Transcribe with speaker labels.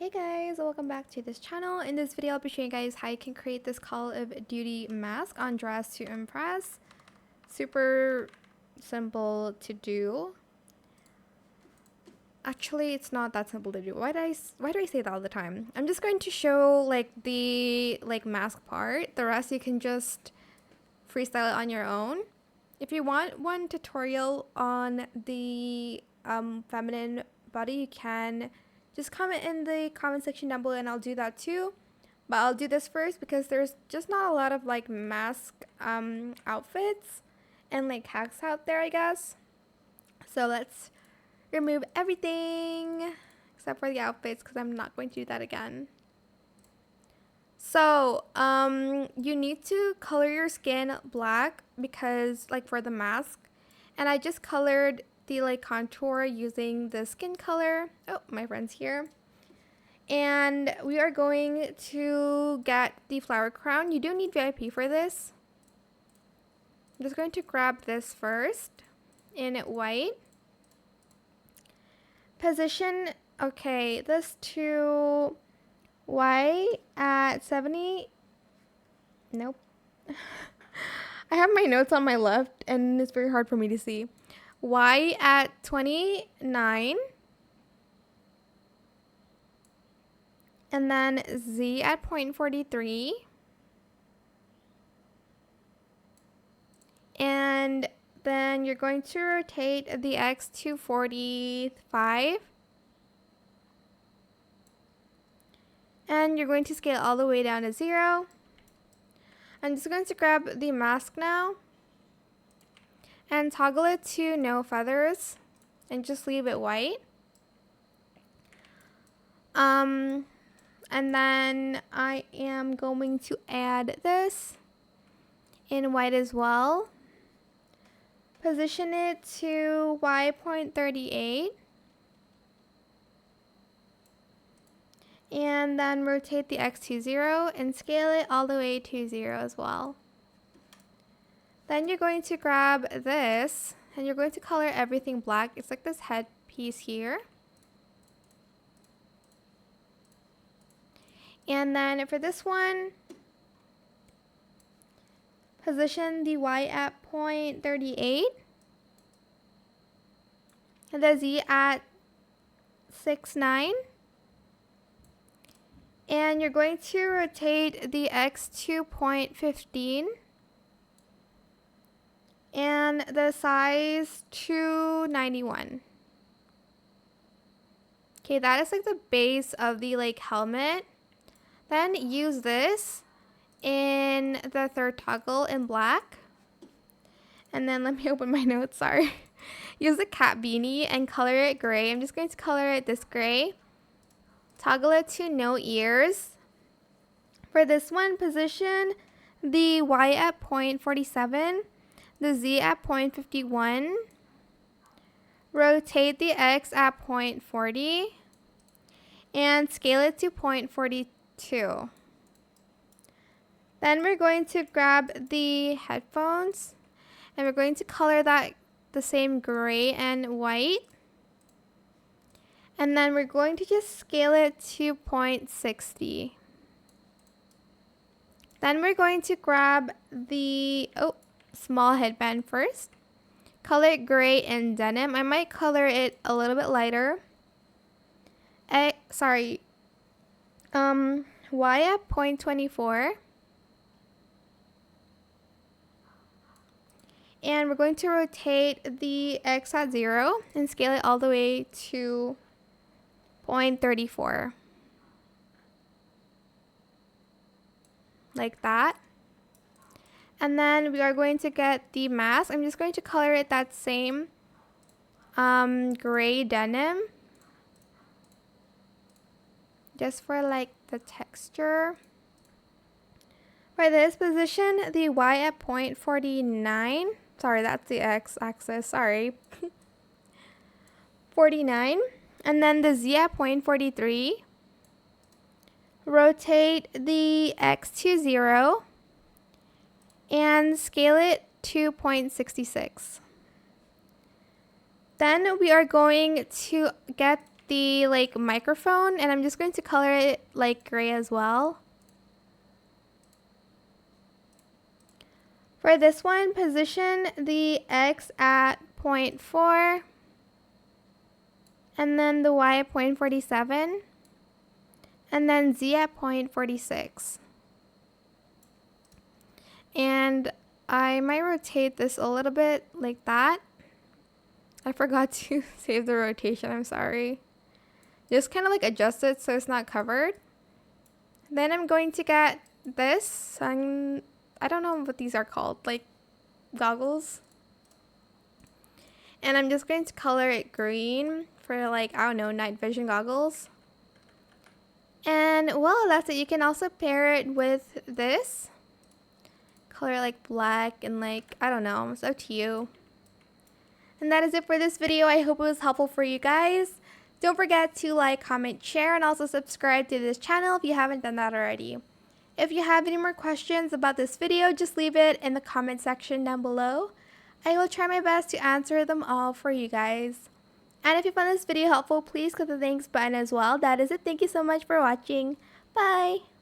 Speaker 1: Hey guys, welcome back to this channel. In this video, I'll be showing you guys how you can create this Call of Duty mask on Dress to Impress. Super simple to do. Actually, it's not that simple to do. Why do I say that all the time? I'm just going to show the mask part. The rest you can just freestyle it on your own. If you want one tutorial on the feminine body, you can just comment in the comment section down below and I'll do that too. But I'll do this first because there's just not a lot of mask outfits and hacks out there, I guess. So let's remove everything except for the outfits because I'm not going to do that again. So you need to color your skin black because for the mask, and I just colored the contour using the skin color. Oh, my friend's here. And we are going to get the flower crown. You do need VIP for this. I'm just going to grab this first in white. Position, okay, this to Y at 70. Nope. I have my notes on my left and it's very hard for me to see. Y at 29. And then Z at 0.43. And then you're going to rotate the X to 45. And you're going to scale all the way down to 0. I'm just going to grab the mask now and toggle it to no feathers and just leave it white. And then I am going to add this in white as well. Position it to Y.38. And then rotate the X to 0 and scale it all the way to 0 as well. Then you're going to grab this and you're going to color everything black. It's like this headpiece here. And then for this one, position the Y at 0.38 and the Z at 6.9. And you're going to rotate the X to 0.15 and the size to 91. Okay, that is the base of the helmet. Then use this in the third toggle in black. And then let me open my notes, sorry. Use the cat beanie and color it gray. I'm just going to color it this gray. Toggle it to no ears. For this one, position the Y at 0.47, the Z at 0.51. Rotate the X at 0.40 and scale it to 0.42. Then we're going to grab the headphones and we're going to color that the same gray and white. And then we're going to just scale it to 0.60. Then we're going to grab the small headband first. Color it gray and denim. I might color it a little bit lighter. Y at 0.24. And we're going to rotate the X at 0 and scale it all the way to 0.34. Like that. And then we are going to get the mask. I'm just going to color it that same gray denim. Just for the texture. For this, position the Y at 0.49. Sorry, that's the X axis, sorry. 49. And then the Z at 0.43. Rotate the X to 0 and scale it to 0.66. Then we are going to get the like microphone, and I'm just going to color it like gray as well. For this one, position the X at 0.4 and then the Y at 0.47 and then Z at 0.46. And I might rotate this a little bit like that. I forgot to save the rotation, I'm sorry. Just kind of like adjust it so it's not covered. Then I'm going to get this. I don't know what these are called, like goggles. And I'm just going to color it green for like, I don't know, night vision goggles. And well, that's it. You can also pair it with this. Color like black and like, I don't know, it's up to you. And that is it for this video. I hope it was helpful for you guys. Don't forget to like, comment, share, and also subscribe to this channel if you haven't done that already. If you have any more questions about this video, just leave it in the comment section down below. I will try my best to answer them all for you guys. And if you found this video helpful, please click the thanks button as well. That is it. Thank you so much for watching. Bye!